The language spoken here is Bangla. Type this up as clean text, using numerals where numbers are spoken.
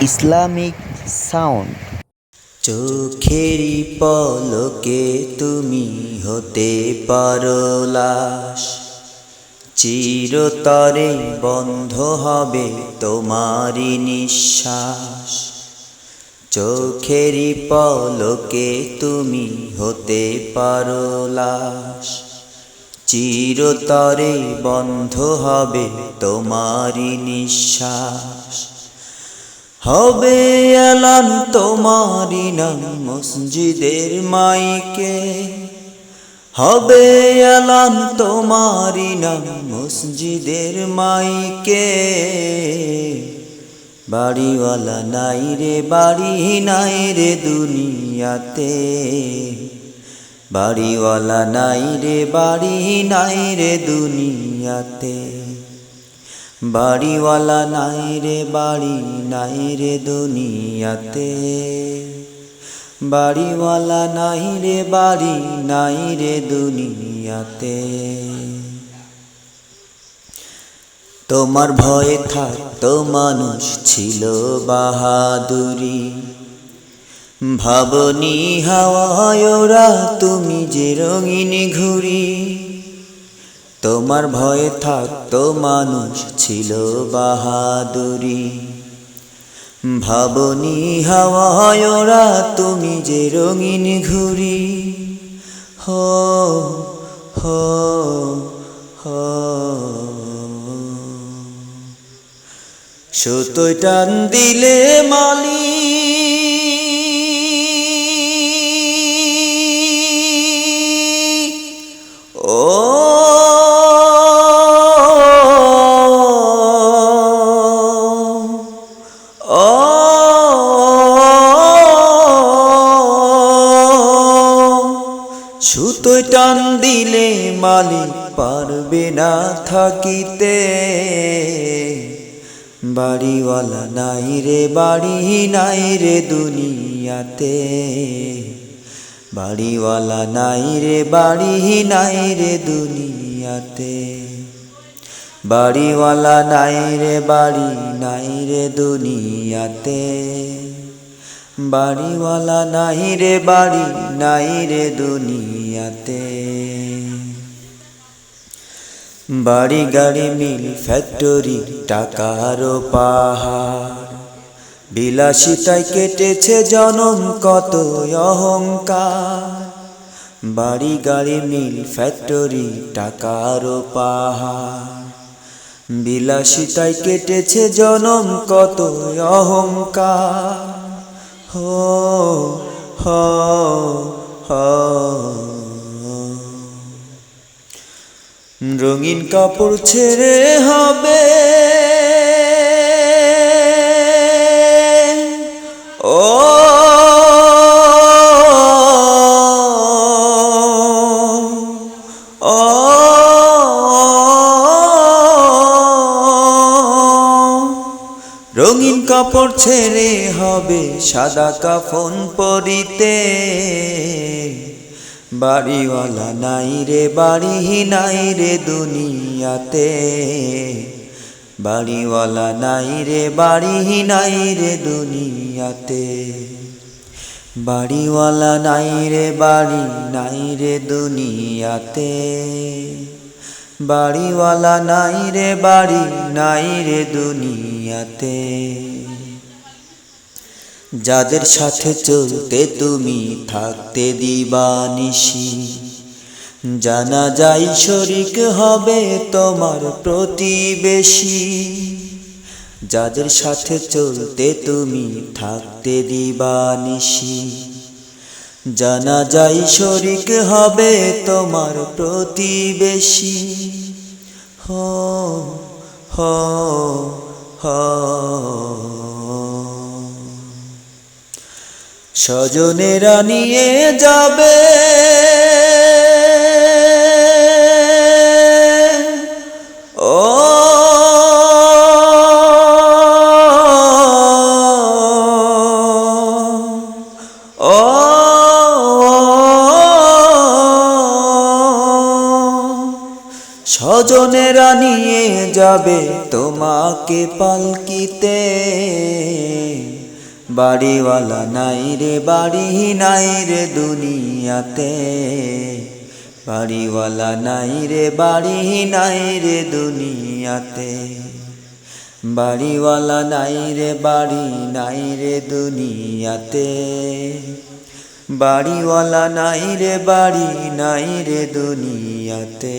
Islamic sound. চোখেরই পলকে তুমি হতে পারো লাশ, চিরতরে বন্ধ হবে তোমারই নিঃশ্বাস। চোখেরই পলকে তুমি হতে পারো লাশ, চিরতরে বন্ধ হবে তোমারই নিঃশ্বাস। হবে এলান তোমারই নাম মসজিদের মাইকে, হবে এলান তোমারই নাম মসজিদের মাইকে। বাড়িওয়ালা নাই রে বাড়ি নাই রে দুনিয়াতে, বাড়িওয়ালা নাই রে বাড়ি নাই রে দুনিয়াতে। বাড়িওয়ালা নাই রে বাড়ি নাই রে দুনিয়াতে, বাড়িওয়ালা নাই রে বাড়ি নাই রে দুনিয়াতে। তোমার ভয়ে থাকতো মানুষ ছিল বাহাদুরি, ভাবনি হাওয়ায় ওরা তুমি যে রঙিন ঘুড়ি। তোমার ভয়ে থাকতো মানুষ ছিল বাহাদুরি, ভাবনি হাওয়ায় ওরা তুমি যে রঙিন ঘুড়ি। হো হো হো সুতোয় টান দিলে মালি, ও সুতোয় টান দিলে মালিক পারবে না থাকিতে। বাড়িওয়ালা নাই রে বাড়ি নাই রে দুনিয়াতে, বাড়িওয়ালা নাই রে বাড়ি নাই রে দুনিয়াতে। বাড়িওয়ালা নাই রে বাড়ি নাই রে দুনিয়াতে, বাড়িওয়ালা নাই রে বাড়ি নাই রে দুনিয়াতে। বাড়ি গাড়ি মিল ফ্যাক্টরি টাকার পাহাড়, বিলাসিতায় কেটেছে জনম কত অহংকার। বাড়ি গাড়ি মিল ফ্যাক্টরি টাকার পাহাড়, বিলাসিতায় কেটেছে জনম কত অহংকার। হো হো হো রঙিন কাপড় ছেড়ে হবে ও ও রঙিন কাপড় ছেড়ে হবে সাদা কাফন পরিতে। বাড়িওয়ালা নাই রে বাড়ি নাই রে দুনিয়াতে, বাড়িওয়ালা নাই রে বাড়ি নাই রে দুনিয়াতে। বাড়িওয়ালা নাই রে বাড়ি নাই রে দুনিয়াতে, বাড়িওয়ালা নাই রে বাড়ি নাই রে দুনিয়াতে। যাদের সাথে চলতে তুমি থাকতে দিবানিশি, জানাজায় শরিক হবে তোমার প্রতিবেশী। যাদের সাথে চলতে তুমি থাকতে দিবানিশি, জানাজায় শরিক হবে তোমার প্রতিবেশী। হো হো হো স্বজনেরা নিয়ে যাবে ও ও স্বজনেরা নিয়ে যাবে তোমাকে পালকিতে, বাড়িওয়ালা নাই রে বাড়ি নাই রে দুনিয়াতে, বাড়িওয়ালা নাই রে বাড়ি নাই রে দুনিয়াতে, বাড়িওয়ালা নাই রে বাড়ি নাই রে দুনিয়াতে, বাড়িওয়ালা নাই রে বাড়ি নাই রে দুনিয়াতে।